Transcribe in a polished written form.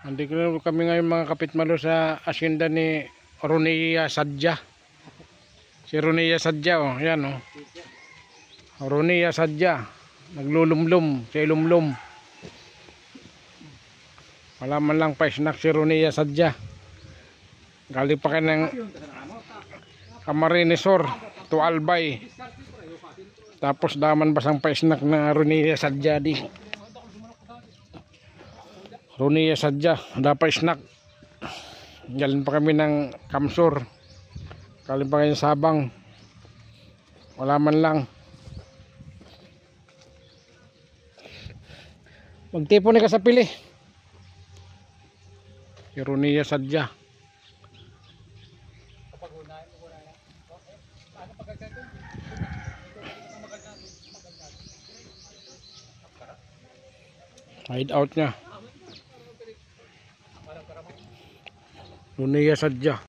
Andito kami ngayon mga kapitmalo sa asyenda ni Ronia Sadja. Si Ronia Sadja, oh, yan oh. Ronia Sadja, naglulumlum sa ilumlum. Wala man lang pa snack si Ronia Sadja. Galing pa kayo ng Camarinesor to Albay. Tapos daman basang pa snack na Ronia Sadja di. Ronia Sadja, dapat snack. Galing pa kami ng Kamsur. Galing pa kayo Sabang. Wala man lang. Magtipon na ka sa pili. Si Ronia Sadja. Hide out niya. Ronia Sadja.